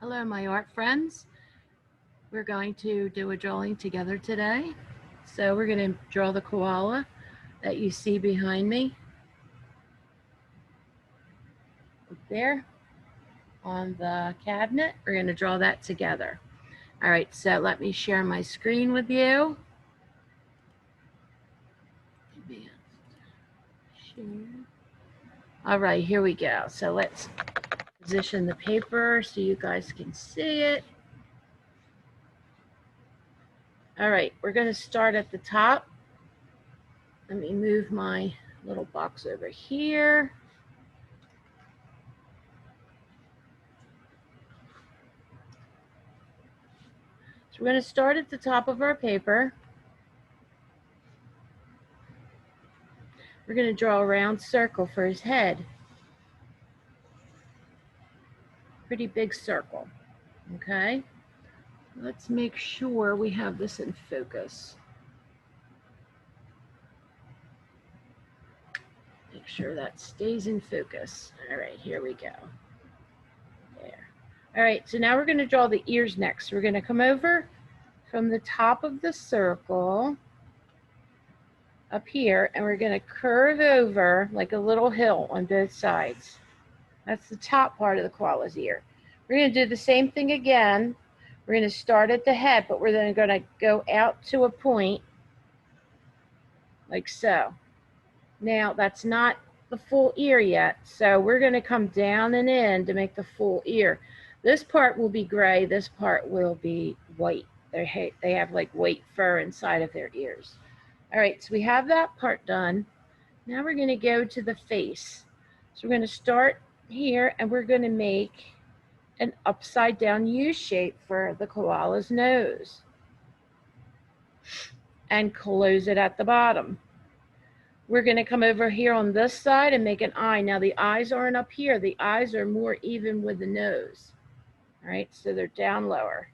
Hello, my art friends. We're going to do a drawing together today. So we're going to draw the koala that you see behind me up there on the cabinet. We're going to draw that together. All right, so let me share my screen with you. All right, here we go. So let's position the paper so you guys can see it. All right, we're going to start at the top. Let me move my little box over here. So we're going to start at the top of our paper. We're going to draw a round circle for his head. Pretty big circle. Okay. Let's make sure we have this in focus. Make sure that stays in focus. All right, here we go. There. All right, so now we're going to draw the ears next. We're going to come over from the top of the circle up here, and we're going to curve over like a little hill on both sides. That's the top part of the koala's ear. We're going to do the same thing again. We're going to start at the head, but we're then going to go out to a point like so. Now, that's not the full ear yet, so we're going to come down and in to make the full ear. This part will be gray. This part will be white. They have like white fur inside of their ears. All right, so we have that part done. Now we're going to go to the face. So we're going to start here, and we're going to make an upside down U shape for the koala's nose and close it at the bottom. We're going to come over here on this side and make an eye. Now the eyes aren't up here. The eyes are more even with the nose. All right, so they're down lower.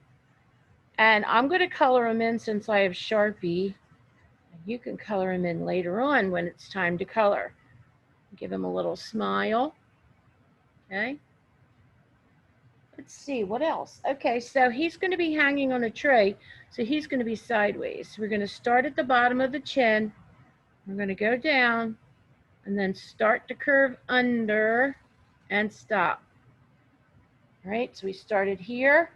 And I'm going to color them in since I have Sharpie. You can color them in later on when it's time to color. Give him a little smile. Okay. Let's see, what else? Okay, so he's going to be hanging on a tray, so he's going to be sideways. We're going to start at the bottom of the chin. We're going to go down and then start to curve under and stop. All right, so we started here,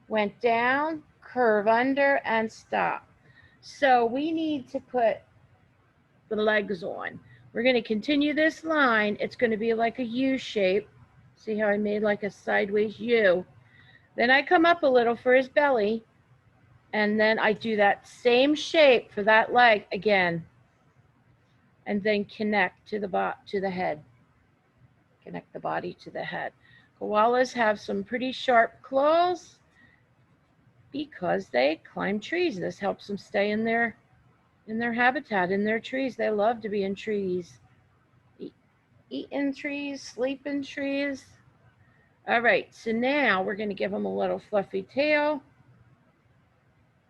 went down, curve under, and stop. So we need to put the legs on. We're going to continue this line. It's going to be like a U shape. See how I made like a sideways U? Then I come up a little for his belly, and then I do that same shape for that leg again, and then connect to the head. Connect the body to the head. Koalas have some pretty sharp claws because they climb trees. This helps them stay in their habitat, in their trees. They love to be in trees. Eat in trees, sleep in trees. All right, so now we're going to give them a little fluffy tail.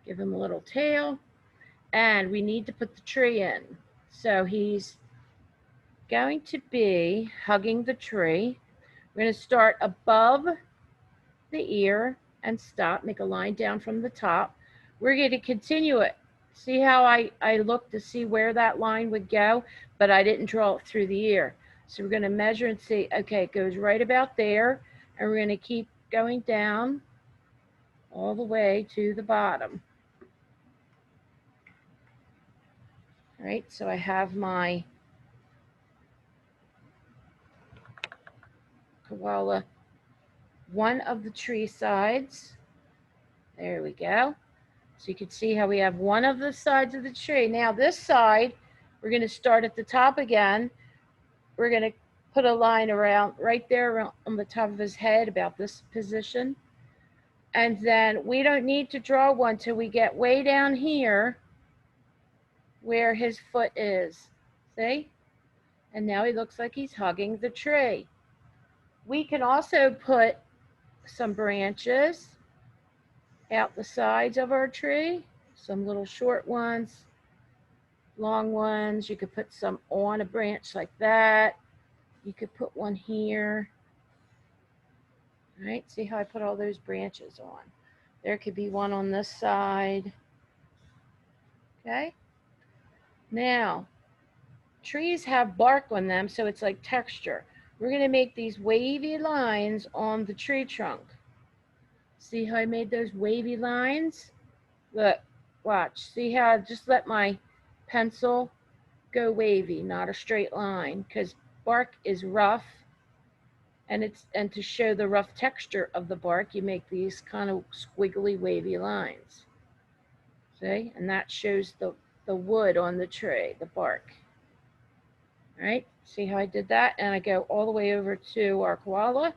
Give him a little tail. And we need to put the tree in. So he's going to be hugging the tree. We're going to start above the ear and stop. Make a line down from the top. We're going to continue it. See how I looked to see where that line would go, but I didn't draw it through the ear. So we're going to measure and see, okay, it goes right about there. And we're going to keep going down all the way to the bottom. All right, so I have my koala, one of the tree sides. There we go. So you can see how we have one of the sides of the tree. Now this side, we're going to start at the top again. We're going to put a line around right there on the top of his head, about this position. And then we don't need to draw one till we get way down here where his foot is. See? And now he looks like he's hugging the tree. We can also put some branches out the sides of our tree, some little short ones, long ones. You could put some on a branch like that. You could put one here. All right, see how I put all those branches on? There could be one on this side. Okay. Now, trees have bark on them, so it's like texture. We're going to make these wavy lines on the tree trunk. See how I made those wavy lines? Look, watch. See how I just let my pencil go wavy, not a straight line, because bark is rough, and to show the rough texture of the bark, you make these kind of squiggly, wavy lines. See? And that shows the wood on the tree, the bark. All right, see how I did that? And I go all the way over to our koala.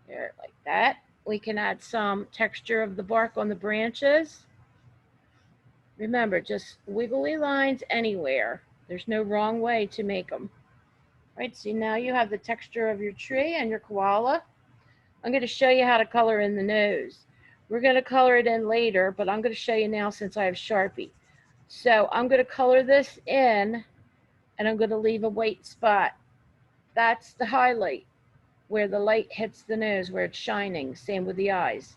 There, like that. We can add some texture of the bark on the branches. Remember, just wiggly lines anywhere. There's no wrong way to make them. All right, see now you have the texture of your tree and your koala. I'm going to show you how to color in the nose. We're going to color it in later, but I'm going to show you now since I have Sharpie. So I'm going to color this in, and I'm going to leave a white spot. That's the highlight, where the light hits the nose, where it's shining. Same with the eyes,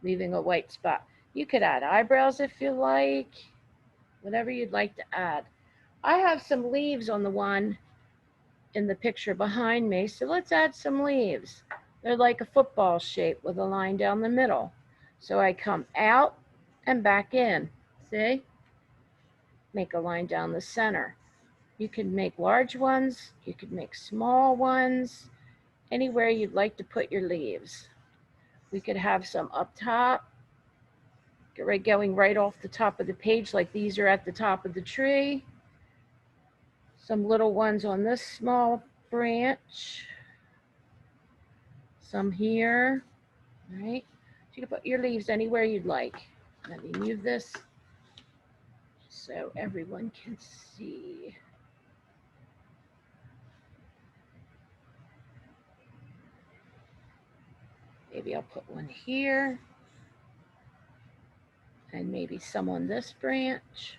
leaving a white spot. You could add eyebrows if you like, whatever you'd like to add. I have some leaves on the one in the picture behind me, so let's add some leaves. They're like a football shape with a line down the middle. So I come out and back in, see? Make a line down the center. You can make large ones, you could make small ones, anywhere you'd like to put your leaves. We could have some up top, going right off the top of the page, like these are at the top of the tree. Some little ones on this small branch. Some here, all right? So you can put your leaves anywhere you'd like. Let me move this so everyone can see. Maybe I'll put one here, and maybe some on this branch.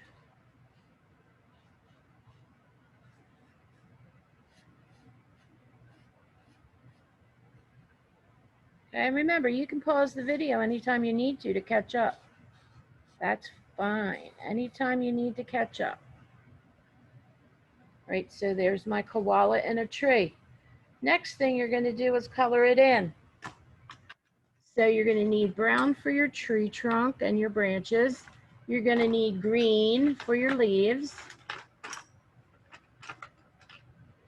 And remember, you can pause the video anytime you need to catch up. That's fine. Anytime you need to catch up. Right, so there's my koala in a tree. Next thing you're going to do is color it in. So you're going to need brown for your tree trunk and your branches. You're going to need green for your leaves.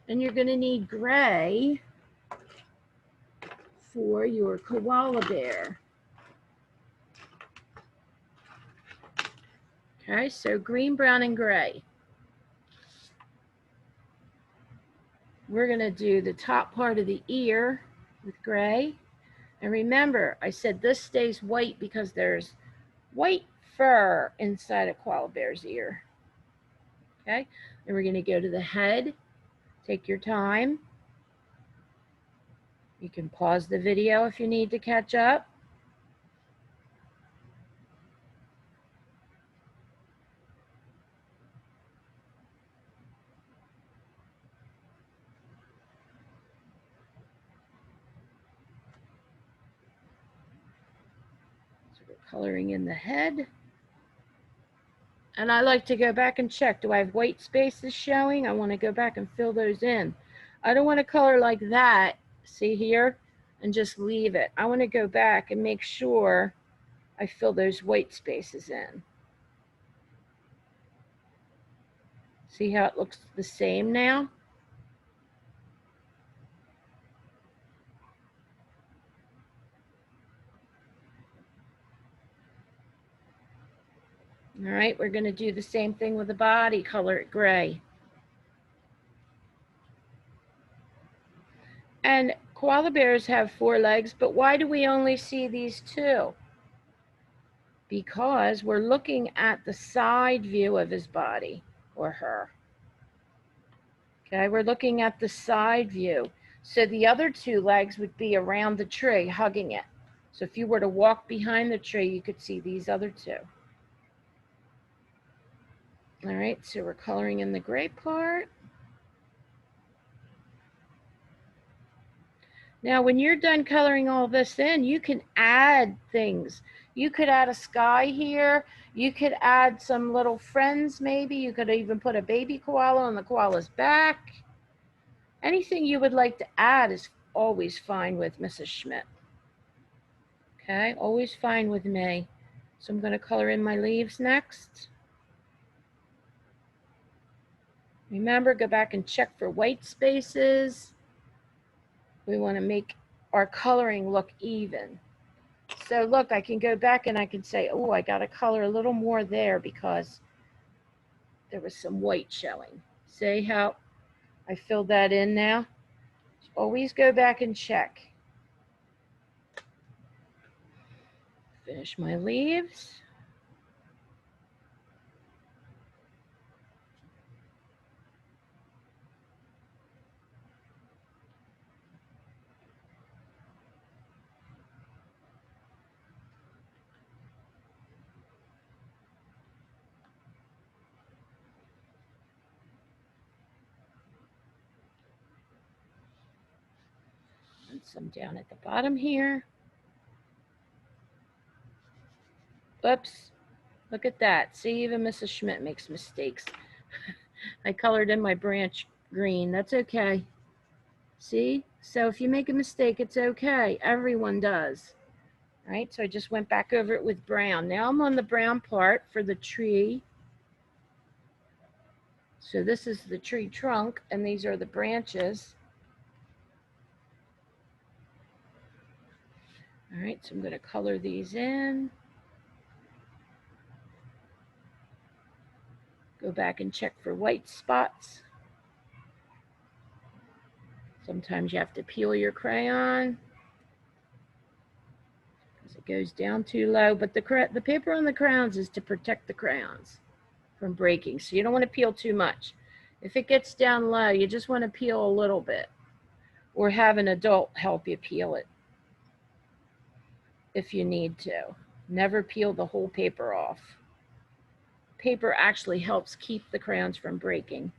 And you're going to need gray for your koala bear. Okay, so green, brown, and gray. We're going to do the top part of the ear with gray. And remember, I said this stays white because there's white fur inside a koala bear's ear. Okay, and we're going to go to the head. Take your time. You can pause the video if you need to catch up. So we're coloring in the head. And I like to go back and check. Do I have white spaces showing? I want to go back and fill those in. I don't want to color like that, see here, and just leave it. I want to go back and make sure I fill those white spaces in. See how it looks the same now? All right, we're going to do the same thing with the body, color it gray. And koala bears have 4 legs, but why do we only see these 2? Because we're looking at the side view of his body, or her. Okay, we're looking at the side view. So the other 2 legs would be around the tree, hugging it. So if you were to walk behind the tree, you could see these other 2. All right, so we're coloring in the gray part. Now, when you're done coloring all this in, you can add things. You could add a sky here. You could add some little friends maybe. You could even put a baby koala on the koala's back. Anything you would like to add is always fine with Mrs. Schmidt. Okay, always fine with me. So I'm going to color in my leaves next. Remember, go back and check for white spaces. We want to make our coloring look even. So look, I can go back and I can say, oh, I got to color a little more there because there was some white showing. See how I filled that in now? Always go back and check. Finish my leaves. And some down at the bottom here. Oops, look at that. See, even Mrs. Schmidt makes mistakes. I colored in my branch green. That's okay. See? So if you make a mistake, it's okay. Everyone does. All right, so I just went back over it with brown. Now I'm on the brown part for the tree. So this is the tree trunk, and these are the branches. All right, so I'm going to color these in. Go back and check for white spots. Sometimes you have to peel your crayon because it goes down too low, but the paper on the crayons is to protect the crayons from breaking, so you don't want to peel too much. If it gets down low, you just want to peel a little bit, or have an adult help you peel it if you need to. Never peel the whole paper off. Paper actually helps keep the crayons from breaking.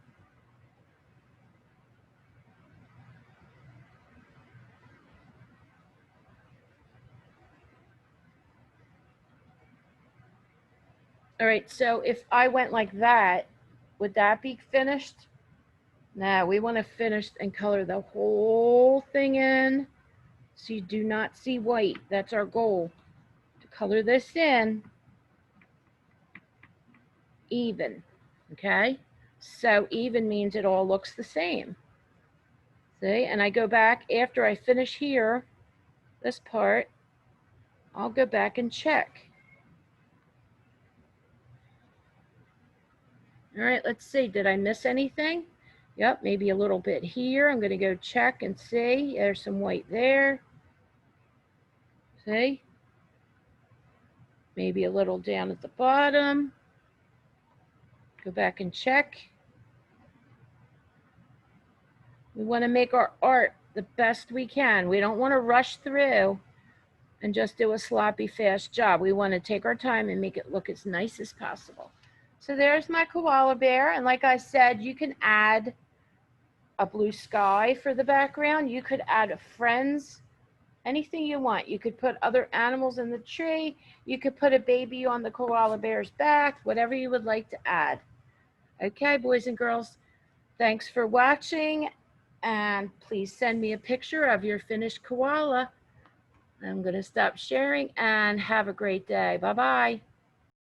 All right, so if I went like that, would that be finished? No, we want to finish and color the whole thing in so you do not see white. That's our goal, to color this in even, okay? So even means it all looks the same. See, and I go back after I finish here, this part, I'll go back and check. All right, let's see, did I miss anything? Yep, maybe a little bit here. I'm going to go check and see. There's some white there. See? Maybe a little down at the bottom. Go back and check. We want to make our art the best we can. We don't want to rush through and just do a sloppy, fast job. We want to take our time and make it look as nice as possible. So there's my koala bear. And like I said, you can add a blue sky for the background. You could add a friends, anything you want. You could put other animals in the tree. You could put a baby on the koala bear's back, whatever you would like to add. Okay, boys and girls, thanks for watching. And please send me a picture of your finished koala. I'm going to stop sharing and have a great day. Bye-bye.